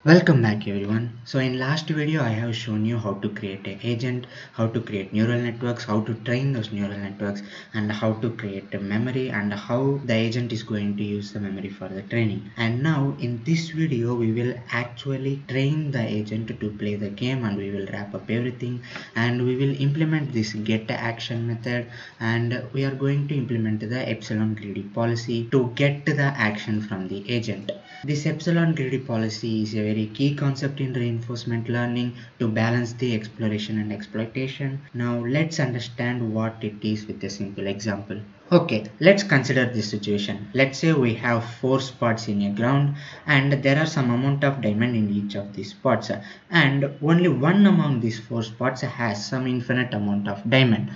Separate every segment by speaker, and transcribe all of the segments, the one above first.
Speaker 1: Welcome back everyone. So in last video I have shown you how to create an agent, how to create neural networks, how to train those neural networks, and how to create a memory and how the agent is going to use the memory for the training. And now in this video we will actually train the agent to play the game, and we will wrap up everything, and we will implement this get action method, and we are going to implement the epsilon greedy policy to get the action from the agent. This epsilon greedy policy is a very key concept in reinforcement learning to balance the exploration and exploitation. Now let's understand what it is with a simple example. Okay, let's consider this situation. Let's say we have 4 spots in a ground, and there are some amount of diamond in each of these spots, and only one among these 4 spots has some infinite amount of diamond.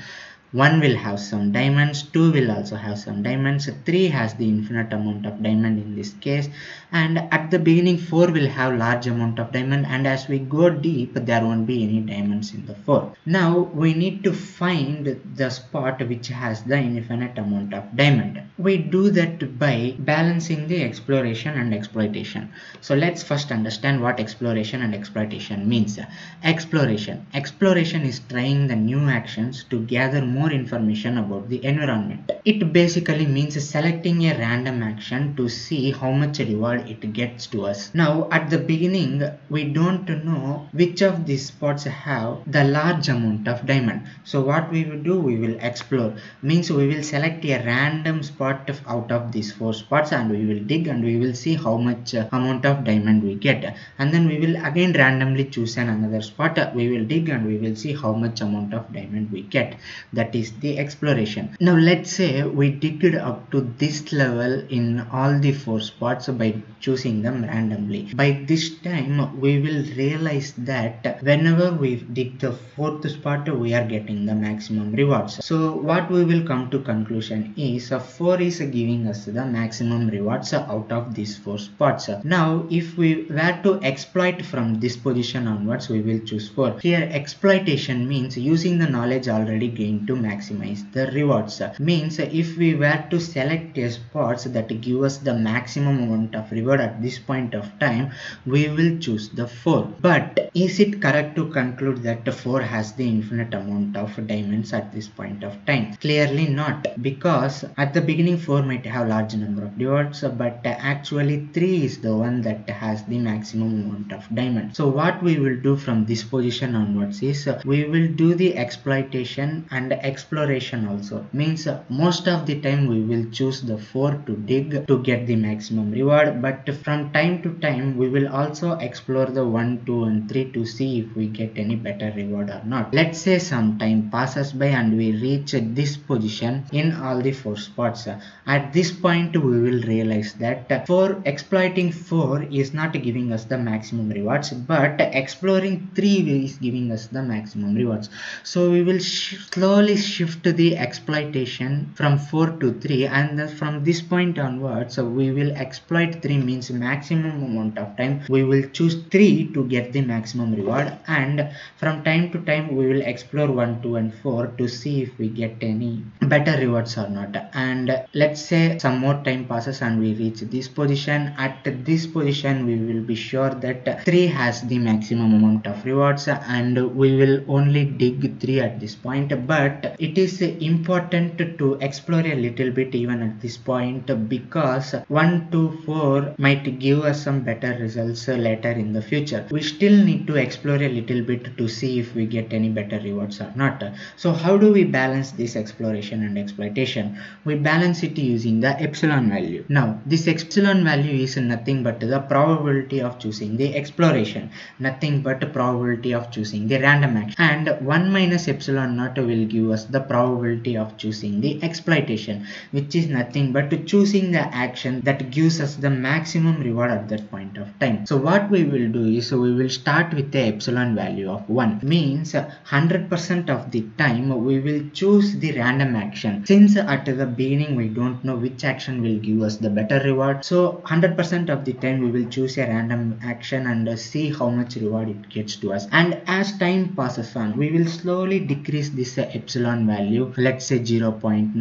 Speaker 1: One will have some diamonds, two will also have some diamonds, three has the infinite amount of diamond in this case, and at the beginning four will have large amount of diamond, and as we go deep there won't be any diamonds in the four. Now we need to find the spot which has the infinite amount of diamond. We do that by balancing the exploration and exploitation. So let's first understand what exploration and exploitation means. Exploration is trying the new actions to gather more information about the environment. It basically means selecting a random action to see how much reward it gets to us. Now at the beginning we don't know which of these spots have the large amount of diamond. So what we will do, we will explore, means we will select a random spot out of these 4 spots, and we will dig and we will see how much amount of diamond we get, and then we will again randomly choose another spot. We will dig and we will see how much amount of diamond we get. That is the exploration. Now let's say we digged up to this level in all the 4 spots by choosing them randomly. By this time we will realize that whenever we dig the 4th spot we are getting the maximum rewards. So what we will come to conclusion is 4 is giving us the maximum rewards out of these 4 spots. Now if we were to exploit from this position onwards, we will choose 4. Here exploitation means using the knowledge already gained to maximize the rewards. Means if we were to select a spots that give us the maximum amount of reward at this point of time, we will choose the 4. But is it correct to conclude that the 4 has the infinite amount of diamonds at this point of time? Clearly not, because at the beginning 4 might have large number of rewards, but actually 3 is the one that has the maximum amount of diamond. So what we will do from this position onwards is we will do the exploitation and exploration also. Means most of the time we will choose the 4 to dig to get the maximum reward, but from time to time we will also explore the 1, 2 and 3 to see if we get any better reward or not. Let's say some time passes by and we reach this position in all the 4 spots. At this point we will realize that for exploiting 4 is not giving us the maximum rewards, but exploring 3 is giving us the maximum rewards. So we will slowly shift the exploitation from 4 to 3, and from this point onwards we will exploit 3, means maximum amount of time we will choose 3 to get the maximum reward, and from time to time we will explore 1, 2 and 4 to see if we get any better rewards or not. And let's say some more time passes and we reach this position. At this position we will be sure that 3 has the maximum amount of rewards, and we will only dig 3 at this point. But it is important to explore a little bit even at this point, because 1 to 4 might give us some better results later in the future. We still need to explore a little bit to see if we get any better rewards or not. So how do we balance this exploration and exploitation? We balance it using the epsilon value. Now this epsilon value is nothing but the probability of choosing the exploration, nothing but probability of choosing the random action, and 1 minus epsilon naught will give us the probability of choosing the exploitation, which is nothing but choosing the action that gives us the maximum reward at that point of time. So what we will do is we will start with the epsilon value of 1, means 100% of the time we will choose the random action. Since at the beginning we don't know which action will give us the better reward, so 100% of the time we will choose a random action and see how much reward it gets to us. And as time passes on, we will slowly decrease this epsilon epsilon value, let's say 0.9,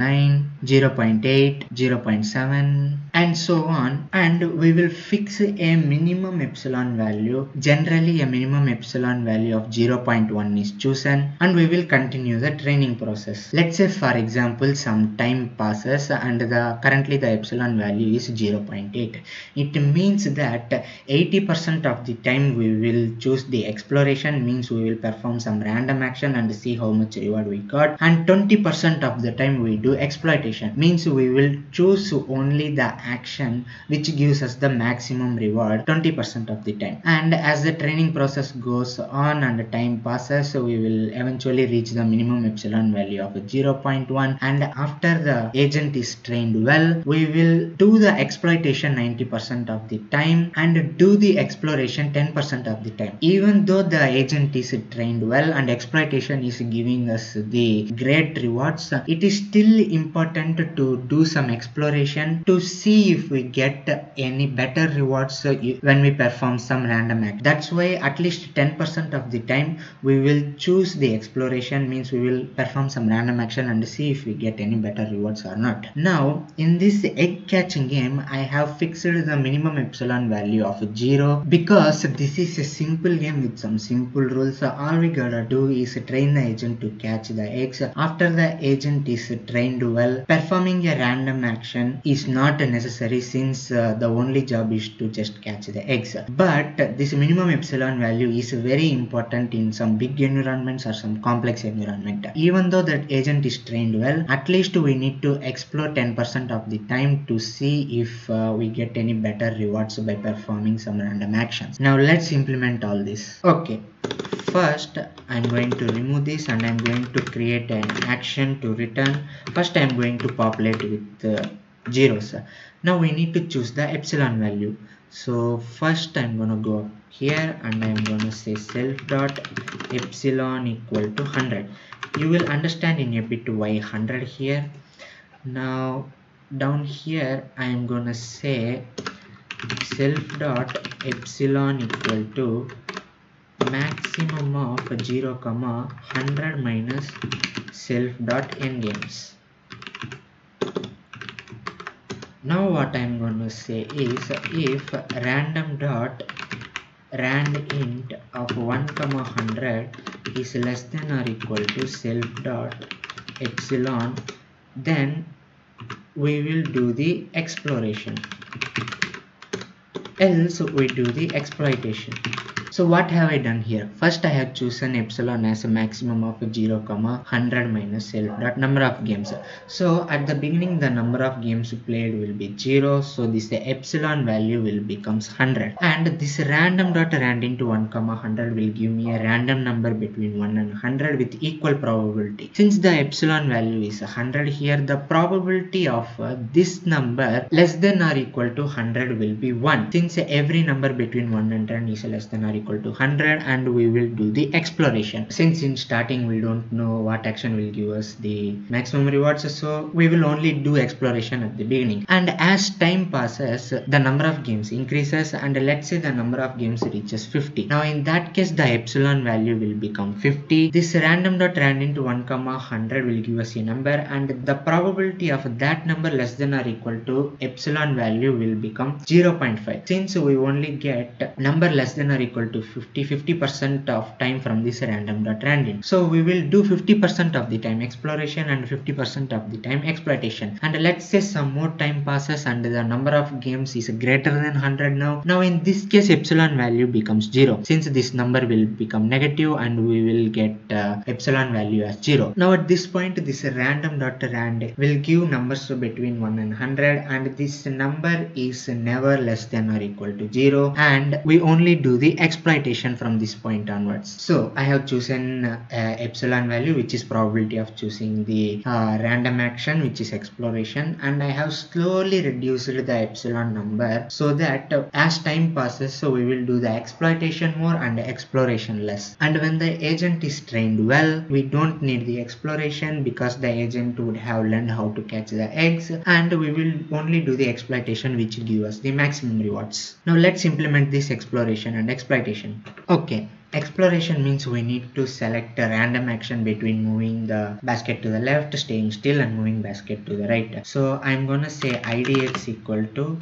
Speaker 1: 0.8, 0.7 and so on, and we will fix a minimum epsilon value. Generally a minimum epsilon value of 0.1 is chosen and we will continue the training process. Let's say for example some time passes and currently the epsilon value is 0.8. It means that 80% of the time we will choose the exploration, means we will perform some random action and see how much reward we got, and 20% of the time we do exploitation, means we will choose only the action which gives us the maximum reward 20% of the time. And as the training process goes on and time passes, we will eventually reach the minimum epsilon value of 0.1, and after the agent is trained well, we will do the exploitation 90% of the time and do the exploration 10% of the time. Even though the agent is trained well and exploitation is giving us the great rewards, it is still important to do some exploration to see if we get any better rewards when we perform some random act. That's why at least 10% of the time we will choose the exploration, means we will perform some random action and see if we get any better rewards or not. Now in this egg catching game, I have fixed the minimum epsilon value of 0 because this is a simple game with some simple rules. All we gotta do is train the agent to catch the eggs. After the agent is trained well, performing a random action is not necessary, since the only job is to just catch the eggs. But this minimum epsilon value is very important in some big environments or some complex environment. Even though that agent is trained well, at least we need to explore 10% of the time to see if we get any better rewards by performing some random actions. Now let's implement all this. Okay, first I'm going to remove this and I'm going to create an action to return. First I'm going to populate with zeros. Now we need to choose the epsilon value. So first I'm gonna go up here and I'm gonna say self dot epsilon equal to 100. You will understand in a bit why 100 here. Now down here I am gonna say self dot epsilon equal to maximum of 0, 100 minus self dot endgames. Now what I am going to say is if random dot rand int of 1, 100 is less than or equal to self dot epsilon, then we will do the exploration, else we do the exploitation. So what have I done here? First I have chosen epsilon as a maximum of 0, 100 minus self dot number of games. So at the beginning the number of games played will be 0, so this epsilon value will becomes 100, and this random dot rand into 1, 100 will give me a random number between 1 and 100 with equal probability. Since the epsilon value is 100 here, the probability of this number less than or equal to 100 will be 1, since every number between 1 and 10 is less than or equal to 100, and we will do the exploration. Since in starting we don't know what action will give us the maximum rewards, so we will only do exploration at the beginning. And as time passes, the number of games increases, and let's say the number of games reaches 50. Now in that case the epsilon value will become 50. This random dot rand into 1, 100 will give us a number, and the probability of that number less than or equal to epsilon value will become 0.5. Since we only get number less than or equal to 50% of time from this random dot random, so we will do 50% of the time exploration and 50% of the time exploitation. And let's say some more time passes and the number of games is greater than 100 now in this case epsilon value becomes 0, since this number will become negative and we will get epsilon value as 0. Now at this point this random dot rand will give numbers between 1 and 100, and this number is never less than or equal to 0, and we only do the exploitation from this point onwards. So I have chosen epsilon value, which is probability of choosing the random action, which is exploration, and I have slowly reduced the epsilon number so that as time passes, so we will do the exploitation more and exploration less. And when the agent is trained well, we don't need the exploration because the agent would have learned how to catch the eggs, and we will only do the exploitation, which will give us the maximum rewards. Now let's implement this exploration and exploitation. Okay, Exploration means we need to select a random action between moving the basket to the left, staying still, and moving basket to the right. So I'm gonna say idx equal to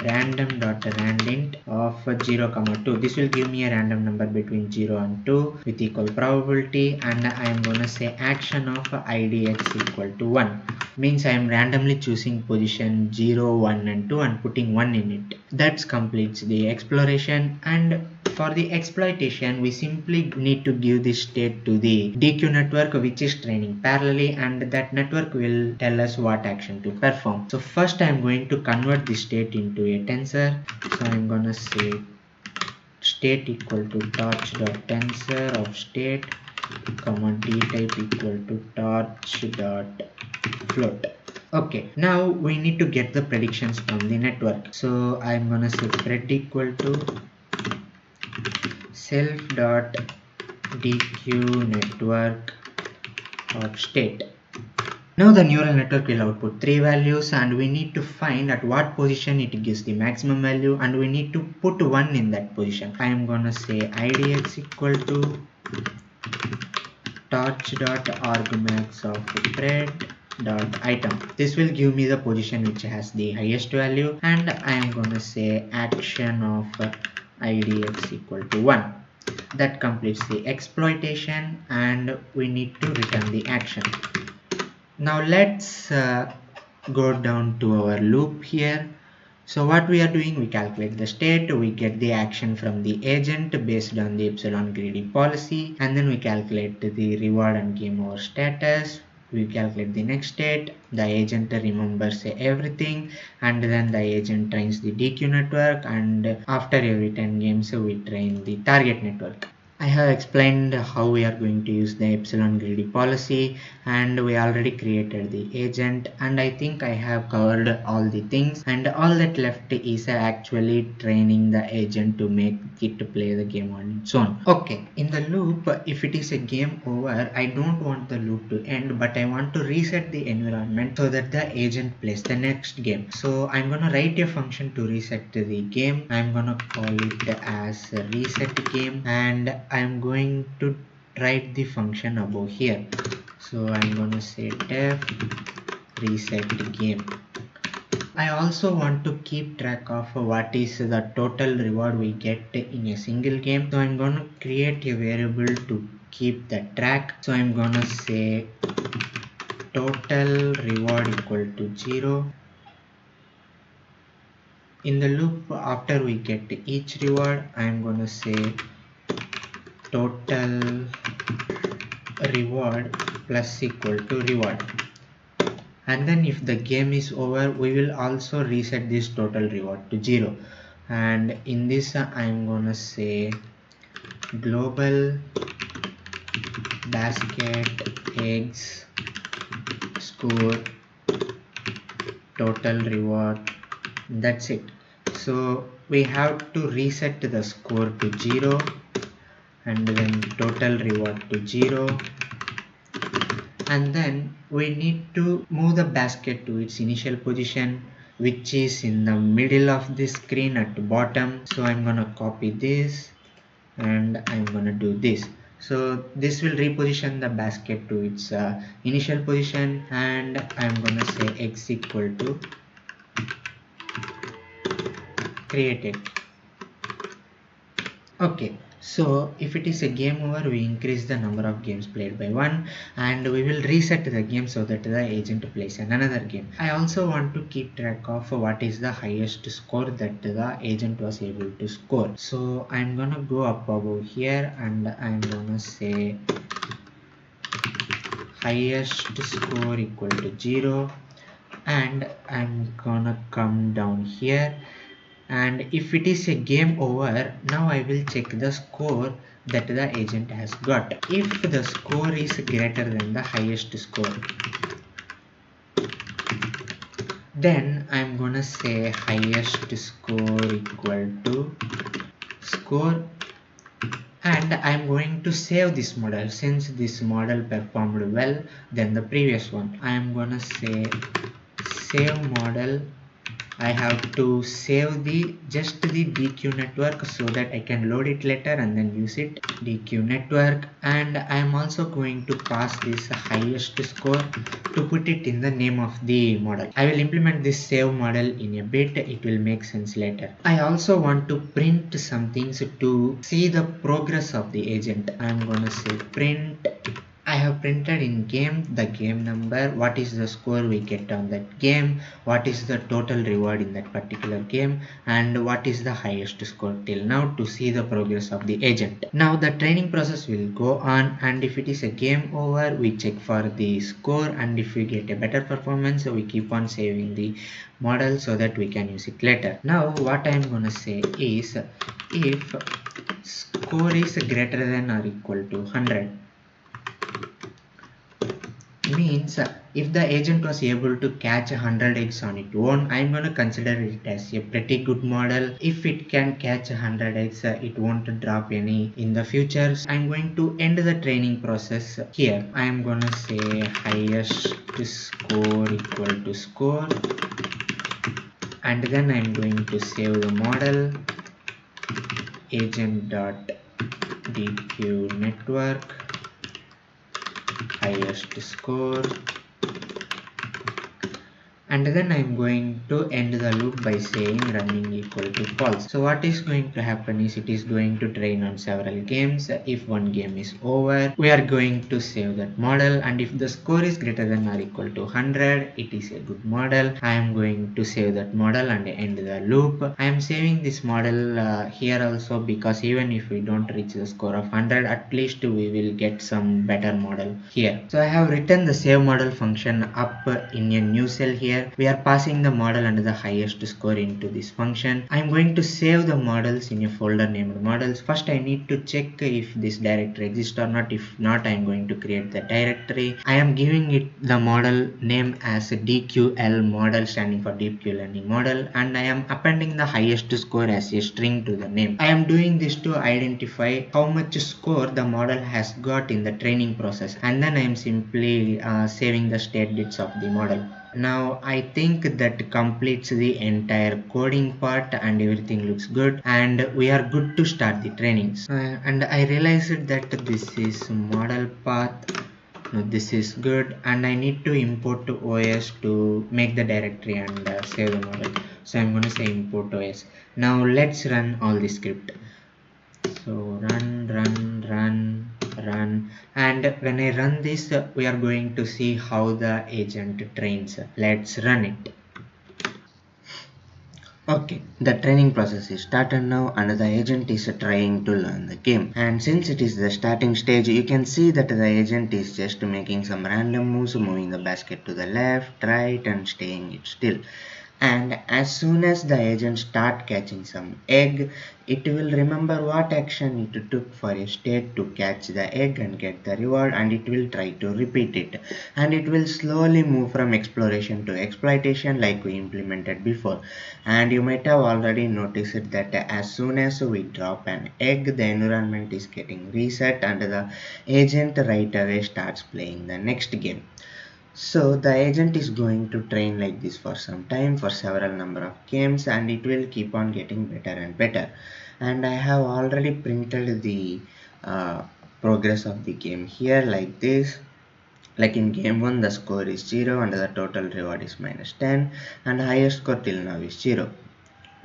Speaker 1: random.randint of 0 comma 2. This will give me a random number between 0 and 2 with equal probability, and I am gonna say action of idx equal to 1. Means I am randomly choosing position 0, 1 and 2 and putting 1 in it. That completes the exploration. And for the exploitation, we simply need to give this state to the DQ network, which is training parallelly, and that network will tell us what action to perform. So first I am going to convert this state into a tensor. So I am going to say state equal to torch.tensor of state comma d type equal to torch.float. Okay, now we need to get the predictions from the network. So I'm gonna say pred equal to self.dq network of state. Now the neural network will output 3 values, and we need to find at what position it gives the maximum value, and we need to put 1 in that position. I am gonna say idx equal to torch.argmax of pred.item. This will give me the position which has the highest value, and I am gonna say action of idx equal to 1. That completes the exploitation, and we need to return the action. Now let's go down to our loop here. So what we are doing, we calculate the state, we get the action from the agent based on the epsilon greedy policy, and then we calculate the reward and game over status. We calculate the next state, the agent remembers everything, and then the agent trains the DQ network, and after every 10 games we train the target network. I have explained how we are going to use the epsilon greedy policy, and we already created the agent, and I think I have covered all the things, and all that left is actually training the agent to make it play the game on its own. Okay, in the loop, if it is a game over, I don't want the loop to end, but I want to reset the environment so that the agent plays the next game. So I'm gonna write a function to reset the game. I'm gonna call it as reset game, and I'm going to write the function above here. So I'm gonna say def reset game. I also want to keep track of what is the total reward we get in a single game. So I'm gonna create a variable to keep that track. So I'm gonna say total reward equal to 0. In the loop, after we get each reward, I'm gonna say total reward plus equal to reward, and then if the game is over, we will also reset this total reward to 0. And in this I'm gonna say global basket eggs score total reward. That's it. So we have to reset the score to 0, and then total reward to 0, and then we need to move the basket to its initial position, which is in the middle of the screen at the bottom. So I'm gonna copy this and I'm gonna do this. So this will reposition the basket to its initial position, and I'm gonna say x equal to created. Okay, so if it is a game over, we increase the number of games played by 1, and we will reset the game so that the agent plays another game. I also want to keep track of what is the highest score that the agent was able to score. So I'm gonna go up above here, and I'm gonna say highest score equal to 0, and I'm gonna come down here, and if it is a game over, now I will check the score that the agent has got. If the score is greater than the highest score, then I'm gonna say highest score equal to score, and I'm going to save this model since this model performed well than the previous one. I'm gonna say save model I have to save the just the DQ network so that I can load it later and then use it. DQ network, and I am also going to pass this highest score to put it in the name of the model. I will implement this save model in a bit, it will make sense later. I also want to print some things to see the progress of the agent. I am gonna say print. I have printed in game the game number, what is the score we get on that game, what is the total reward in that particular game, and what is the highest score till now to see the progress of the agent. Now the training process will go on, and if it is a game over, we check for the score, and if we get a better performance, we keep on saving the model so that we can use it later. Now what I am gonna say is, if score is greater than or equal to 100, means if the agent was able to catch 100 eggs on its own, I'm going to consider it as a pretty good model. If it can catch 100 eggs, it won't drop any in the future. So I'm going to end the training process here. I'm going to say highest score equal to score, and then I'm going to save the model agent.dq network highest score, and then I'm going to end the loop by saying running equal to false. So what is going to happen is, it is going to train on several games. If one game is over, we are going to save that model, and if the score is greater than or equal to 100, it is a good model. I am going to save that model and end the loop. I am saving this model here also, because even if we don't reach the score of 100, at least we will get some better model here. So I have written the save model function up in a new cell here. We are passing the model and the highest score into this function. I am going to save the models in a folder named models. First I need to check if this directory exists or not. If not, I am going to create the directory. I am giving it the model name as DQL model, standing for deep Q learning model, and I am appending the highest score as a string to the name. I am doing this to identify how much score the model has got in the training process, and then I am simply saving the state bits of the model. Now I think that completes the entire coding part, and everything looks good, and we are good to start the trainings. And I realized that this is model path. Now this is good, and I need to import to OS to make the directory and save the model. So I'm going to say import OS. Now let's run all the script. So run, and when I run this, we are going to see how the agent trains. Let's run it. Okay, the training process is started now, and the agent is trying to learn the game. And since it is the starting stage, you can see that the agent is just making some random moves, moving the basket to the left, right, and staying it still. And as soon as the agent start catching some egg, it will remember what action it took for a state to catch the egg and get the reward, and it will try to repeat it, and it will slowly move from exploration to exploitation like we implemented before. And you might have already noticed that as soon as we drop an egg, the environment is getting reset, and the agent right away starts playing the next game. So the agent is going to train like this for some time, for several number of games, and it will keep on getting better and better. And I have already printed the uh, progress of the game here like this. Like in game 1, the score is 0 and the total reward is -10, and the highest score till now is 0,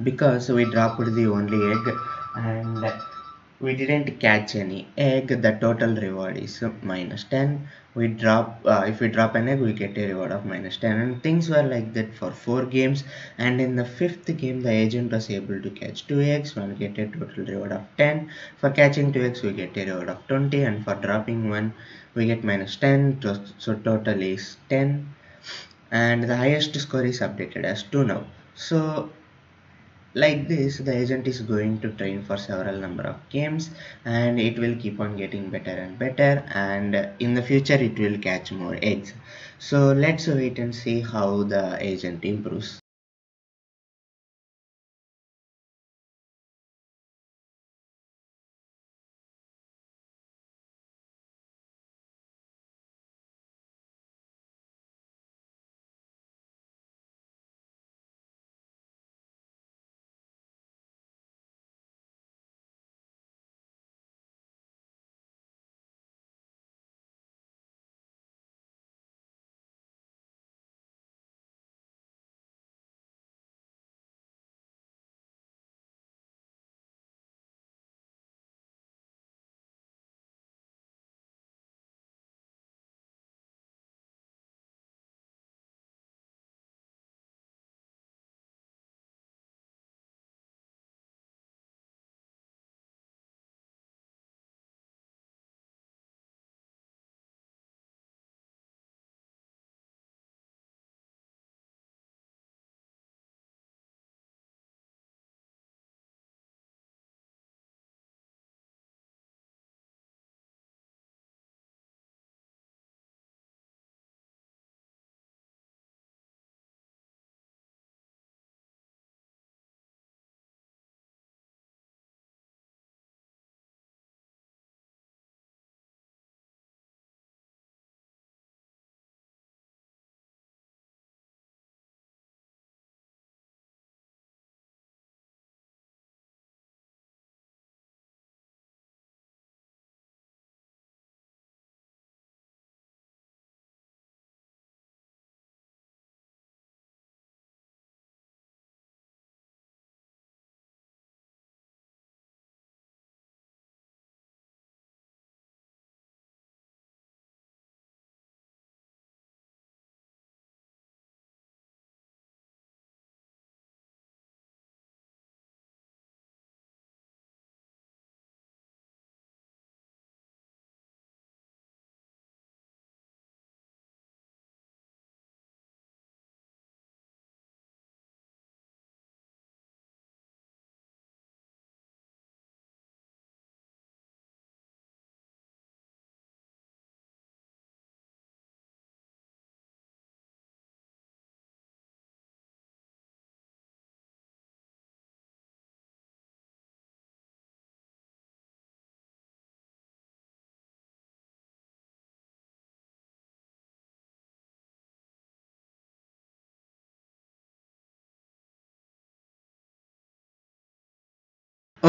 Speaker 1: because we dropped the only egg and we didn't catch any egg. The total reward is -10. We drop If we drop an egg, we get a reward of -10, and things were like that for 4 games. And in the 5th game, the agent was able to catch 2 eggs and get a total reward of 10. For catching 2 eggs, we get a reward of 20, and for dropping one, we get -10. So total is 10, and the highest score is updated as 2 now. So like this, the agent is going to train for several number of games, and it will keep on getting better and better, and in the future it will catch more eggs. So let's wait and see how the agent improves.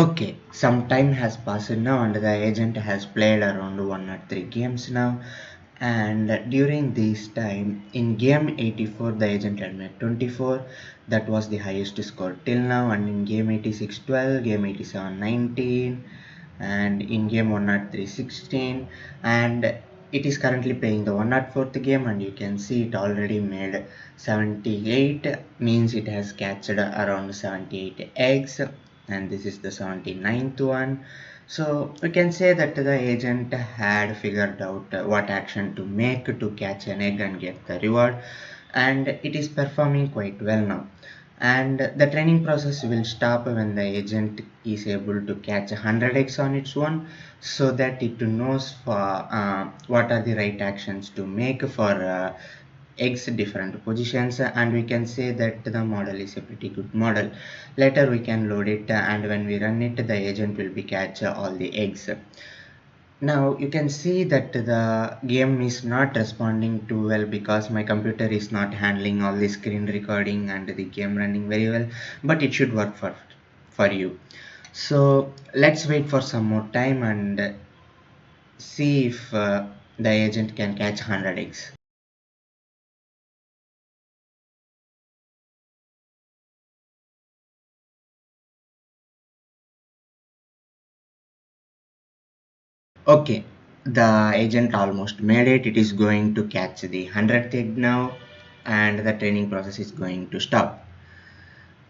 Speaker 1: Okay, some time has passed now and the agent has played around 103 games now. And during this time, in game 84, the agent had made 24. That was the highest score till now. And in game 86, 12, game 87, 19, and in game 103, 16. And it is currently playing the 104th game, and you can see it already made 78, means it has catched around 78 eggs, and this is the 79th one. So we can say that the agent had figured out what action to make to catch an egg and get the reward, and it is performing quite well now. And the training process will stop when the agent is able to catch 100 eggs on its own, so that it knows for what are the right actions to make for eggs different positions. And we can say that the model is a pretty good model. Later we can load it, and when we run it, the agent will be catch all the eggs. Now you can see that the game is not responding too well because my computer is not handling all the screen recording and the game running very well, but it should work for you. So let's wait for some more time and see if the agent can catch 100 eggs. Okay, the agent almost made it. It is going to catch the 100th egg now, and the training process is going to stop.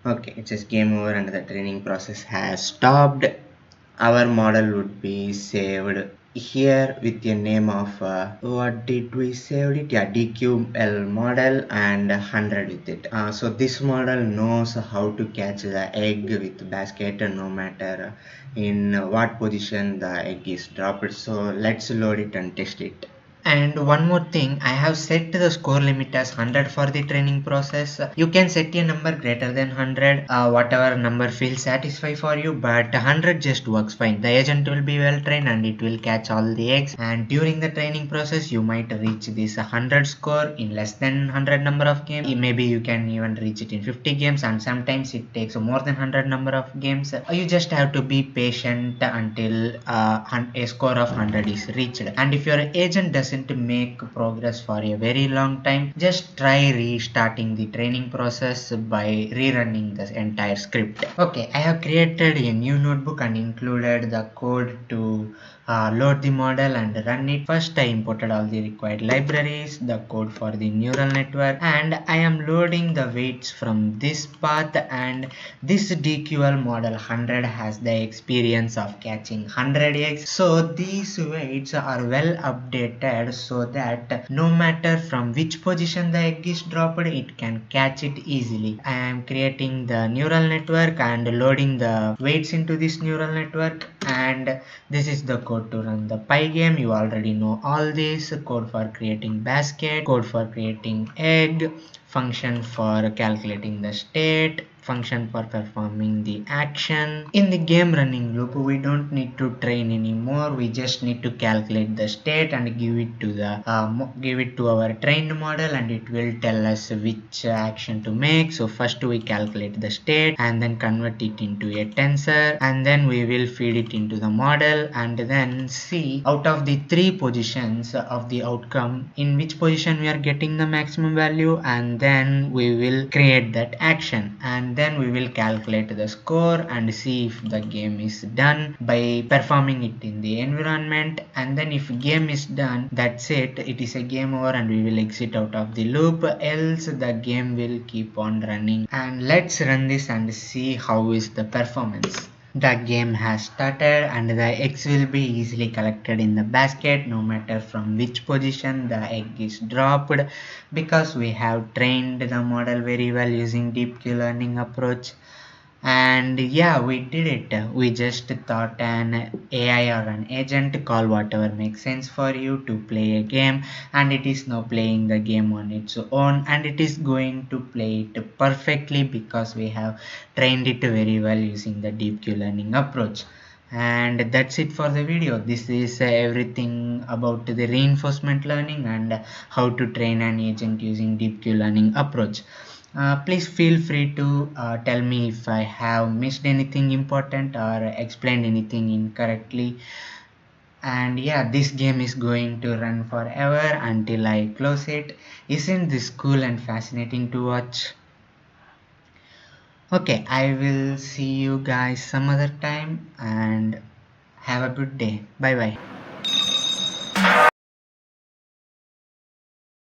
Speaker 1: Okay, it says game over and the training process has stopped. Our model would be saved here with the name of what did we save it? Yeah, DQL model and 100 with it. So this model knows how to catch the egg with basket no matter in what position the egg is dropped. So let's load it and test it. And one more thing, I have set the score limit as 100 for the training process. You can set a number greater than 100, whatever number feels satisfied for you, but 100 just works fine. The agent will be well trained and it will catch all the eggs. And during the training process, you might reach this 100 score in less than 100 number of games. Maybe you can even reach it in 50 games, and sometimes it takes more than 100 number of games. You just have to be patient until a score of 100 is reached. And if your agent doesn't make progress for a very long time, just try restarting the training process by rerunning the entire script. Okay, I have created a new notebook and included the code to load the model and run it. First, I imported all the required libraries, the code for the neural network, and I am loading the weights from this path. And this DQL model 100 has the experience of catching 100 eggs. So these weights are well updated so that no matter from which position the egg is dropped, it can catch it easily. I am creating the neural network and loading the weights into this neural network, and this is the code to run the Pygame. You already know all this. Code for creating basket, code for creating egg, function for calculating the state, function for performing the action. In the game running loop, we don't need to train anymore. We just need to calculate the state and give it to our trained model, and it will tell us which action to make. So first we calculate the state and then convert it into a tensor, and then we will feed it into the model and then see out of the three positions of the outcome in which position we are getting the maximum value, and then we will create that action, and then we will calculate the score and see if the game is done by performing it in the environment. And then if game is done, that's it, it is a game over and we will exit out of the loop, else the game will keep on running. And let's run this and see how is the performance. The game has started and the eggs will be easily collected in the basket no matter from which position the egg is dropped, because we have trained the model very well using deep learning approach. And yeah, we did it. We just thought an AI or an agent, call whatever makes sense for you, to play a game, and it is now playing the game on its own, and it is going to play it perfectly because we have trained it very well using the deep learning approach. And that's it for the video. This is everything about the reinforcement learning and how to train an agent using deep learning approach. Please feel free to tell me if I have missed anything important or explained anything incorrectly. And yeah, this game is going to run forever until I close it. Isn't this cool and fascinating to watch? Okay, I will see you guys some other time and have a good day. Bye bye.